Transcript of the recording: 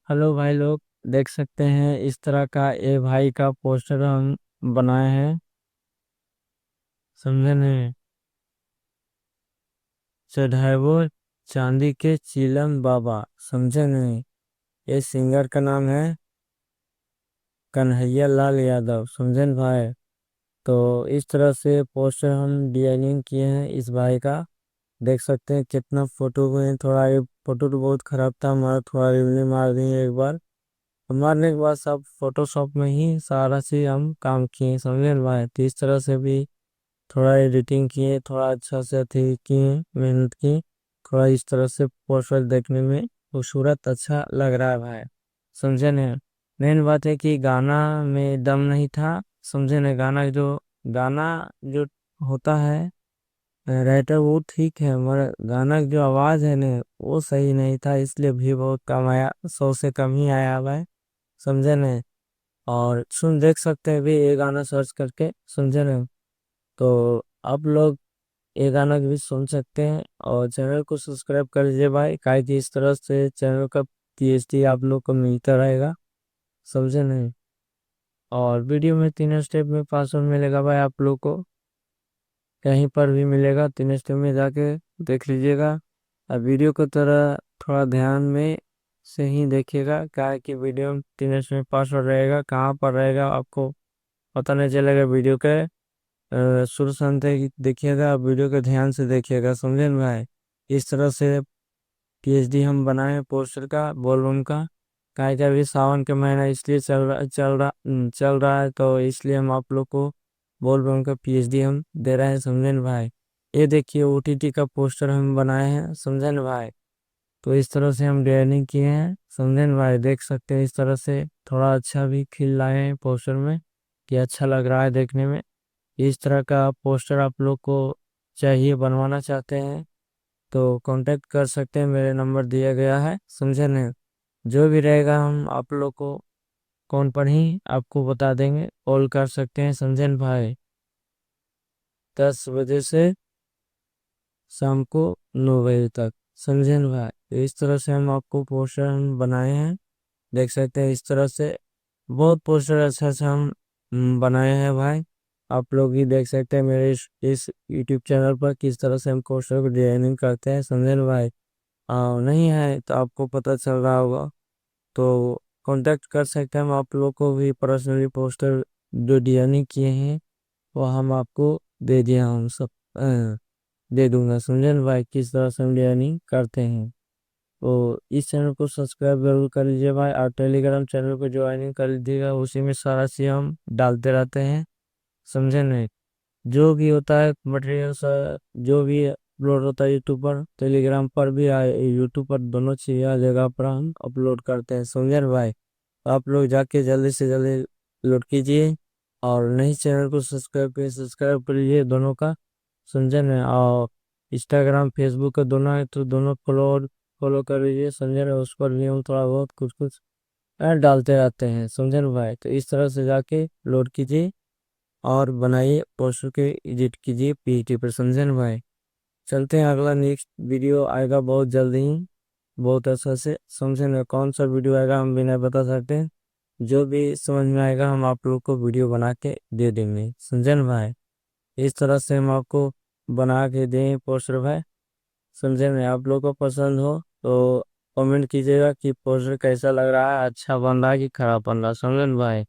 Hello भाई लोग। देख सकते हैं इस तरह का ए भाई का पोस्टर हम बनाए हैं। समझे नहीं? चढ़ावो चांदी के चिलम बाबा। समझे नहीं? ये सिंगर का नाम है कन्हैया लाल यादव। समझे न भाई? तो इस तरह से पोस्टर हम डिजाइनिंग किए हैं इस भाई का। देख सकते हैं कितना फोटो में थोड़ा ये फोटो तो बहुत खराब था हमारा, थोड़ा रिवने मार दिए एक बार। मारने के बाद सब फोटोशॉप में ही सारा चीज हम काम किए। समझे न भाई? तो इस तरह से भी थोड़ा एडिटिंग किए, थोड़ा अच्छा से अथी किए, मेहनत की। थोड़ा इस तरह से पोस्टर देखने में खूबसूरत अच्छा लग रहा है भाई। समझे न? मेन बात है कि गाना में दम नहीं था। समझे न? गाना जो होता है राइटर वो ठीक है, मगर गाना की जो आवाज है न वो सही नहीं था, इसलिए भी बहुत कम आया, 100 से कम ही आया भाई। समझे न? और सुन देख सकते हैं भी ये गाना सर्च करके। समझे न? तो आप लोग ये गाना भी सुन सकते हैं और चैनल को सब्सक्राइब कर लीजिए भाई, काहे कि इस तरह से चैनल का पीएचडी आप लोग को मिलता रहेगा। समझे नहीं? और वीडियो में 3 स्टेप में पासवर्ड मिलेगा भाई आप लोग को, कहीं पर भी मिलेगा। 3 स्टेप में जाके देख लीजिएगा। अब वीडियो को तरह थोड़ा ध्यान में से ही देखिएगा, क्या है कि वीडियो में 3 स्टेप में पासवर्ड रहेगा, कहाँ पर रहेगा आपको पता नहीं चलेगा। वीडियो के शुरू से अंत तक देखिएगा, आप वीडियो को ध्यान से देखिएगा। समझे न भाई? इस तरह से पीएचडी हम बनाए हैं पोस्टर का, बोलबम का। काहे का अभी सावन के महीना इसलिए चल रहा है, तो इसलिए हम आप लोग को बोलबम का पीएचडी हम दे रहे हैं। समझे न भाई? ये देखिए ओटीटी का पोस्टर हम बनाए हैं। समझे न भाई? तो इस तरह से हम डिजाइनिंग किए हैं। समझे न भाई? देख सकते हैं इस तरह से थोड़ा अच्छा भी खिल लाए हैं पोस्टर में, कि अच्छा लग रहा है देखने में। इस तरह का पोस्टर आप लोग को चाहिए, बनवाना चाहते हैं तो कांटेक्ट कर सकते हैं, मेरे नंबर दिया गया है। समझे नहीं? जो भी रहेगा हम आप लोग को कौन पर ही आपको बता देंगे, कॉल कर सकते हैं। समझे न भाई? 10 बजे से शाम को 9 बजे तक। समझे न भाई? तो इस तरह से हम आपको पोस्टर हम बनाए हैं। देख सकते हैं इस तरह से बहुत पोस्टर अच्छा अच्छा हम बनाए हैं भाई। आप लोग ही देख सकते हैं मेरे इस यूट्यूब चैनल पर किस तरह से हम पोस्टर को डिजाइनिंग करते हैं। समझे न भाई? नहीं है तो आपको पता चल रहा होगा, तो कांटेक्ट कर सकते हैं। हम आप लोग को भी पर्सनली पोस्टर जो डिजाइनिंग किए हैं वो हम आपको दे दिया, हम सब दे दूंगा। समझे न भाई? किस तरह से हम डिजाइनिंग करते हैं। तो इस चैनल को सब्सक्राइब जरूर कर लीजिए भाई, और टेलीग्राम चैनल को ज्वाइनिंग कर लीजिएगा, उसी में सारा चीज हम डालते रहते हैं। समझे नहीं? जो भी होता है मटेरियल जो भी अपलोड होता है यूट्यूब पर, टेलीग्राम पर भी, यूट्यूब पर, दोनों चीज जगह पर हम अपलोड करते हैं। समझे न भाई? तो आप लोग जाके जल्दी से जल्दी अपलोड कीजिए, और नहीं चैनल को सब्सक्राइब कर लीजिए दोनों का। समझे न? और इंस्टाग्राम फेसबुक का दोनों है तो दोनों फॉलो कर लीजिए। समझे न? उस पर भी हम थोड़ा बहुत कुछ कुछ ऐड डालते रहते हैं। समझे न भाई? तो इस तरह से जाके लोड कीजिए और बनाइए पोस्टर के, एडिट कीजिए पीटी पर। समझे न भाई? चलते हैं, अगला नेक्स्ट वीडियो आएगा बहुत जल्दी ही, बहुत अच्छा से। समझे न? कौन सा वीडियो आएगा हम भी नहीं बता सकते, जो भी समझ में आएगा हम आप लोग को वीडियो बना के दे देंगे। समझे न भाई? इस तरह से हम आपको बना के दें पोस्टर भाई। समझे न? आप लोग को पसंद हो तो कमेंट कीजिएगा कि पोस्टर कैसा लग रहा है, अच्छा बन रहा है कि खराब बन रहा है। समझे न भाई?